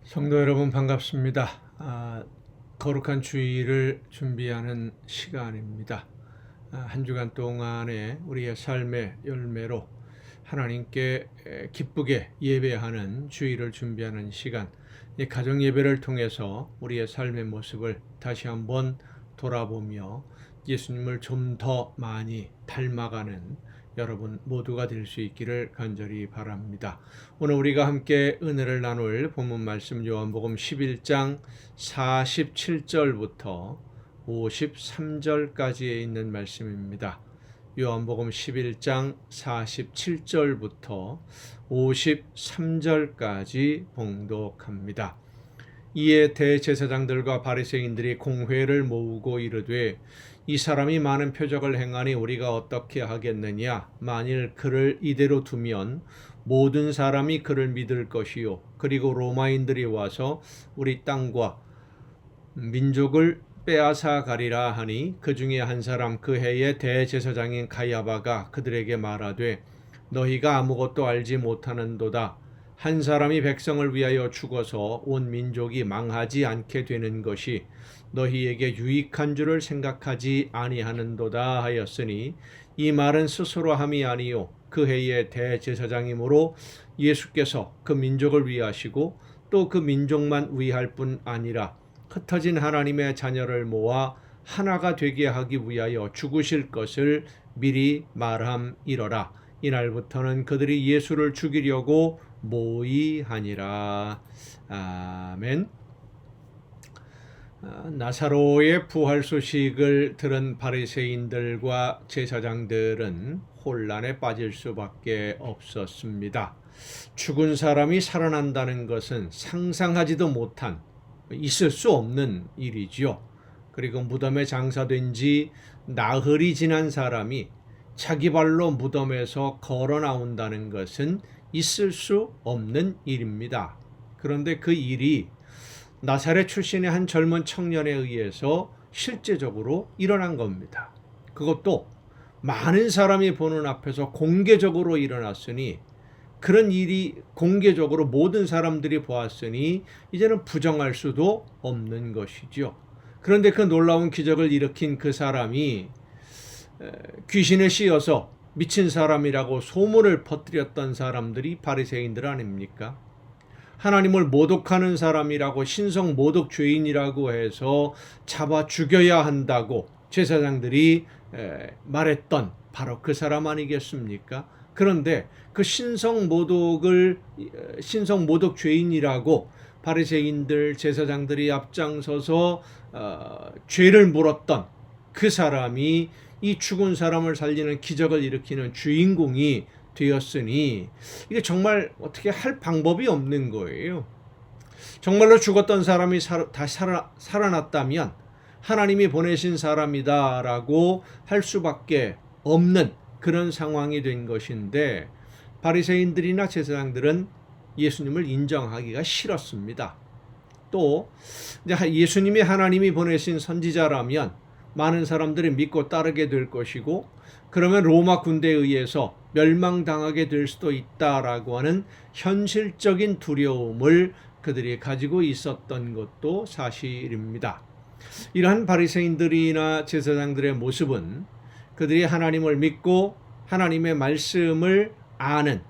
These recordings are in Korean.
성도 여러분 반갑습니다. 거룩한 주일을 준비하는 시간입니다. 한 주간 동안에 우리의 삶의 열매로 하나님께 기쁘게 예배하는 주일을 준비하는 시간, 이 가정 예배를 통해서 우리의 삶의 모습을 다시 한번 돌아보며 예수님을 좀 더 많이 닮아가는 여러분 모두가 될 수 있기를 간절히 바랍니다. 오늘 우리가 함께 은혜를 나눌 본문 말씀 요한복음 11장 47절부터 53절까지에 있는 말씀입니다. 요한복음 11장 47절부터 53절까지 봉독합니다. 이에 대제사장들과 바리새인들이 공회를 모으고 이르되 이 사람이 많은 표적을 행하니 우리가 어떻게 하겠느냐? 만일 그를 이대로 두면 모든 사람이 그를 믿을 것이요 그리고 로마인들이 와서 우리 땅과 민족을 빼앗아 가리라 하니 그 중에 한 사람 그 해의 대제사장인 가야바가 그들에게 말하되 너희가 아무것도 알지 못하는도다. 한 사람이 백성을 위하여 죽어서 온 민족이 망하지 않게 되는 것이 너희에게 유익한 줄을 생각하지 아니하는도다 하였으니 이 말은 스스로 함이 아니요 그 해의 대제사장이므로 예수께서 그 민족을 위하시고 또 그 민족만 위할 뿐 아니라 흩어진 하나님의 자녀를 모아 하나가 되게 하기 위하여 죽으실 것을 미리 말함이러라. 이날부터는 그들이 예수를 죽이려고 모의하니라. 아멘. 나사로의 부활 소식을 들은 바리새인들과 제사장들은 혼란에 빠질 수밖에 없었습니다. 죽은 사람이 살아난다는 것은 상상하지도 못한, 있을 수 없는 일이지요. 그리고 무덤에 장사된 지 나흘이 지난 사람이 자기 발로 무덤에서 걸어 나온다는 것은 있을 수 없는 일입니다. 그런데 그 일이 나사렛 출신의 한 젊은 청년에 의해서 실제적으로 일어난 겁니다. 그것도 많은 사람이 보는 앞에서 공개적으로 일어났으니, 그런 일이 공개적으로 모든 사람들이 보았으니 이제는 부정할 수도 없는 것이죠. 그런데 그 놀라운 기적을 일으킨 그 사람이 귀신에 씌어서 미친 사람이라고 소문을 퍼뜨렸던 사람들이 바리새인들 아닙니까? 하나님을 모독하는 사람이라고, 신성 모독 죄인이라고 해서 잡아 죽여야 한다고 제사장들이 말했던 바로 그 사람 아니겠습니까? 그런데 그 신성 모독 죄인이라고 바리새인들, 제사장들이 앞장서서 죄를 물었던 그 사람이 이 죽은 사람을 살리는 기적을 일으키는 주인공이 되었으니 이게 정말 어떻게 할 방법이 없는 거예요. 정말로 죽었던 사람이 다시 살아났다면 하나님이 보내신 사람이다라고 할 수밖에 없는 그런 상황이 된 것인데, 바리새인들이나 제사장들은 예수님을 인정하기가 싫었습니다. 또 예수님이 하나님이 보내신 선지자라면 많은 사람들이 믿고 따르게 될 것이고, 그러면 로마 군대에 의해서 멸망당하게 될 수도 있다라고 하는 현실적인 두려움을 그들이 가지고 있었던 것도 사실입니다. 이러한 바리새인들이나 제사장들의 모습은 그들이 하나님을 믿고 하나님의 말씀을 아는,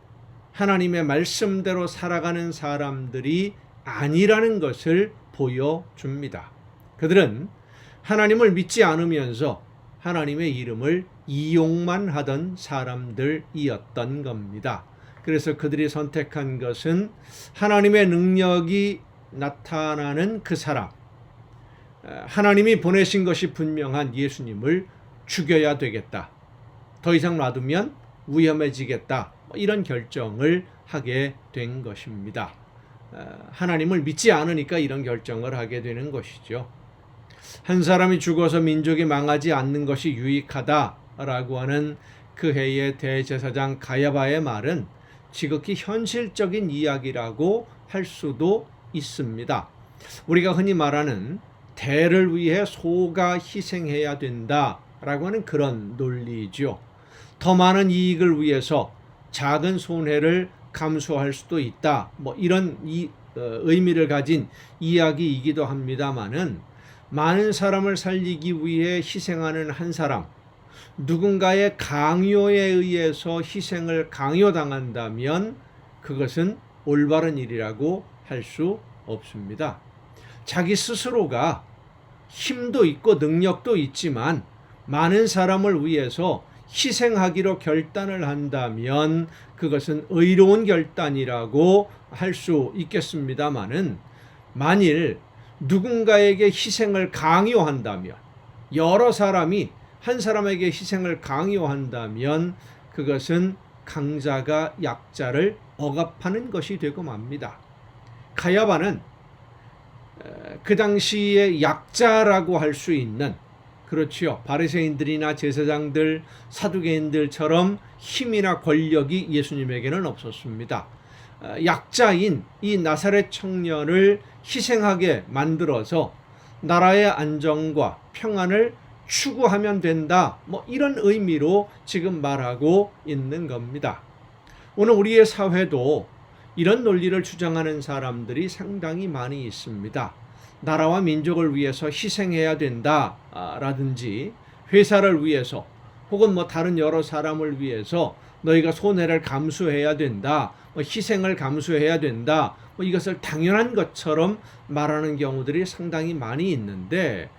하나님의 말씀대로 살아가는 사람들이 아니라는 것을 보여줍니다. 그들은 하나님을 믿지 않으면서 하나님의 이름을 이용만 하던 사람들이었던 겁니다. 그래서 그들이 선택한 것은 하나님의 능력이 나타나는 그 사람, 하나님이 보내신 것이 분명한 예수님을 죽여야 되겠다. 더 이상 놔두면 위험해지겠다. 이런 결정을 하게 된 것입니다. 하나님을 믿지 않으니까 이런 결정을 하게 되는 것이죠. 한 사람이 죽어서 민족이 망하지 않는 것이 유익하다라고 하는 그 해의 대제사장 가야바의 말은 지극히 현실적인 이야기라고 할 수도 있습니다. 우리가 흔히 말하는 대를 위해 소가 희생해야 된다라고 하는 그런 논리죠. 더 많은 이익을 위해서 작은 손해를 감수할 수도 있다. 이런 의미를 가진 이야기이기도 합니다마는 많은 사람을 살리기 위해 희생하는 한 사람, 누군가의 강요에 의해서 희생을 강요당한다면 그것은 올바른 일이라고 할 수 없습니다. 자기 스스로가 힘도 있고 능력도 있지만 많은 사람을 위해서 희생하기로 결단을 한다면 그것은 의로운 결단이라고 할 수 있겠습니다마는 만일 누군가에게 희생을 강요한다면, 여러 사람이 한 사람에게 희생을 강요한다면 그것은 강자가 약자를 억압하는 것이 되고 맙니다. 가야바는 그 당시에 약자라고 할 수 있는, 그렇지요, 바리새인들이나 제사장들, 사두개인들처럼 힘이나 권력이 예수님에게는 없었습니다. 약자인 이 나사렛 청년을 희생하게 만들어서 나라의 안정과 평안을 추구하면 된다, 이런 의미로 지금 말하고 있는 겁니다. 오늘 우리의 사회도 이런 논리를 주장하는 사람들이 상당히 많이 있습니다. 나라와 민족을 위해서 희생해야 된다 라든지, 회사를 위해서 혹은 다른 여러 사람을 위해서 너희가 손해를 감수해야 된다, 희생을 감수해야 된다, 이것을 당연한 것처럼 말하는 경우들이 상당히 많이 있는데,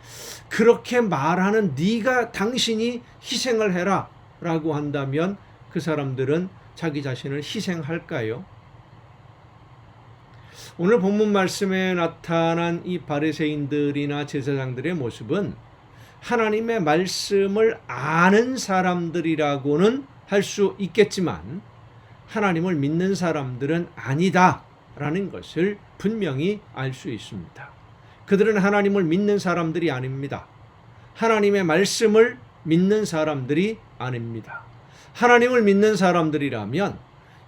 그렇게 말하는 당신이 희생을 해라 라고 한다면 그 사람들은 자기 자신을 희생할까요? 오늘 본문 말씀에 나타난 이 바리새인들이나 제사장들의 모습은 하나님의 말씀을 아는 사람들이라고는 할 수 있겠지만 하나님을 믿는 사람들은 아니다라는 것을 분명히 알 수 있습니다. 그들은 하나님을 믿는 사람들이 아닙니다. 하나님의 말씀을 믿는 사람들이 아닙니다. 하나님을 믿는 사람들이라면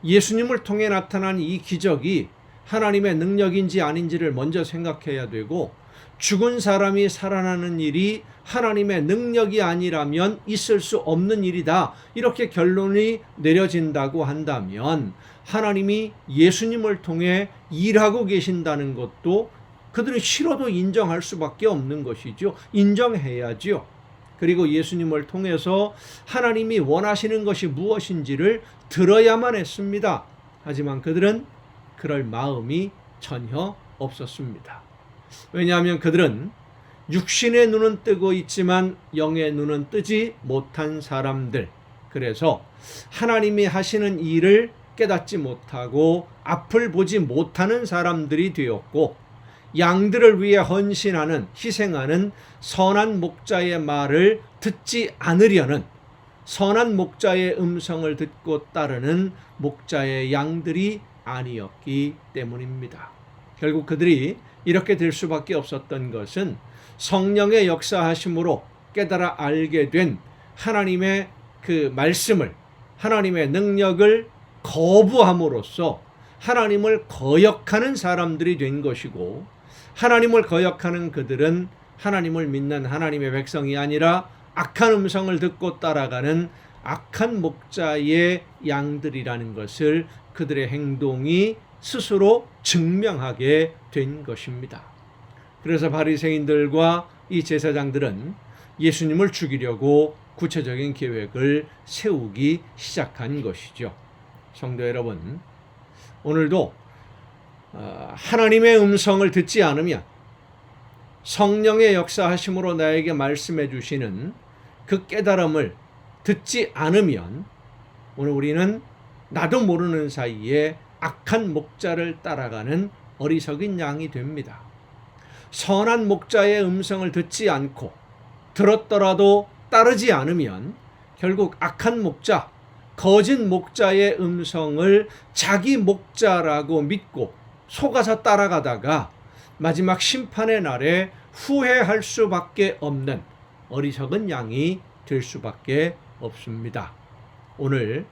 예수님을 통해 나타난 이 기적이 하나님의 능력인지 아닌지를 먼저 생각해야 되고, 죽은 사람이 살아나는 일이 하나님의 능력이 아니라면 있을 수 없는 일이다, 이렇게 결론이 내려진다고 한다면 하나님이 예수님을 통해 일하고 계신다는 것도 그들은 싫어도 인정할 수밖에 없는 것이죠. 인정해야죠. 그리고 예수님을 통해서 하나님이 원하시는 것이 무엇인지를 들어야만 했습니다. 하지만 그들은 그럴 마음이 전혀 없었습니다. 왜냐하면 그들은 육신의 눈은 뜨고 있지만 영의 눈은 뜨지 못한 사람들, 그래서 하나님이 하시는 일을 깨닫지 못하고 앞을 보지 못하는 사람들이 되었고, 양들을 위해 헌신하는, 희생하는 선한 목자의 말을 듣지 않으려는, 선한 목자의 음성을 듣고 따르는 목자의 양들이 아니었기 때문입니다. 결국 그들이 이렇게 될 수밖에 없었던 것은 성령의 역사하심으로 깨달아 알게 된 하나님의 그 말씀을, 하나님의 능력을 거부함으로써 하나님을 거역하는 사람들이 된 것이고, 하나님을 거역하는 그들은 하나님을 믿는 하나님의 백성이 아니라 악한 음성을 듣고 따라가는 악한 목자의 양들이라는 것을 그들의 행동이 스스로 증명하게 된 것입니다. 그래서 바리새인들과 이 제사장들은 예수님을 죽이려고 구체적인 계획을 세우기 시작한 것이죠. 성도 여러분, 오늘도 하나님의 음성을 듣지 않으면, 성령의 역사하심으로 나에게 말씀해 주시는 그 깨달음을 듣지 않으면 오늘 우리는 나도 모르는 사이에 악한 목자를 따라가는 어리석은 양이 됩니다. 선한 목자의 음성을 듣지 않고 들었더라도 따르지 않으면 결국 악한 목자, 거짓 목자의 음성을 자기 목자라고 믿고 속아서 따라가다가 마지막 심판의 날에 후회할 수밖에 없는 어리석은 양이 될 수밖에 없습니다. 오늘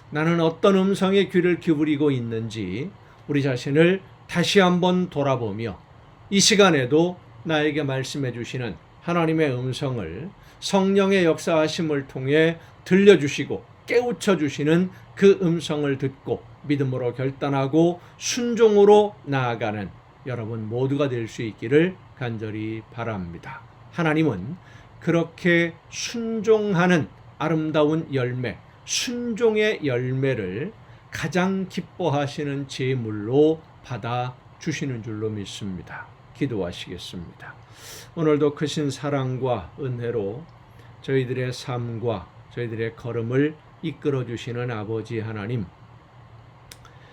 나는 어떤 음성에 귀를 기울이고 있는지 우리 자신을 다시 한번 돌아보며 이 시간에도 나에게 말씀해 주시는 하나님의 음성을 성령의 역사하심을 통해 들려주시고 깨우쳐 주시는 그 음성을 듣고 믿음으로 결단하고 순종으로 나아가는 여러분 모두가 될 수 있기를 간절히 바랍니다. 하나님은 그렇게 순종하는 아름다운 열매, 순종의 열매를 가장 기뻐하시는 제물로 받아 주시는 줄로 믿습니다. 기도하시겠습니다. 오늘도 크신 사랑과 은혜로 저희들의 삶과 저희들의 걸음을 이끌어 주시는 아버지 하나님,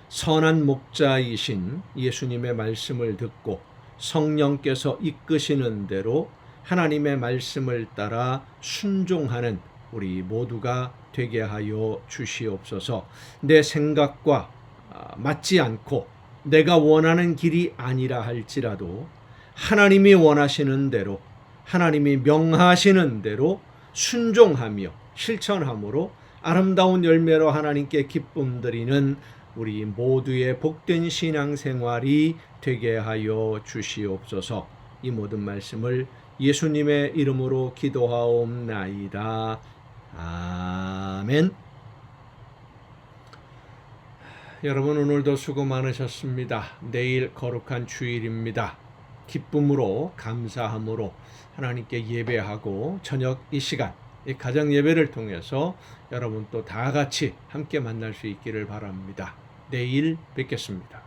선한 목자이신 예수님의 말씀을 듣고 성령께서 이끄시는 대로 하나님의 말씀을 따라 순종하는 우리 모두가 되게 하여 주시옵소서. 내 생각과 맞지 않고 내가 원하는 길이 아니라 할지라도 하나님이 원하시는 대로, 하나님이 명하시는 대로 순종하며 실천함으로 아름다운 열매로 하나님께 기쁨 드리는 우리 모두의 복된 신앙생활이 되게 하여 주시옵소서. 이 모든 말씀을 예수님의 이름으로 기도하옵나이다. 아멘. 여러분 오늘도 수고 많으셨습니다. 내일 거룩한 주일입니다. 기쁨으로 감사함으로 하나님께 예배하고 저녁 이 시간 이 가정 예배를 통해서 여러분 또 다 같이 함께 만날 수 있기를 바랍니다. 내일 뵙겠습니다.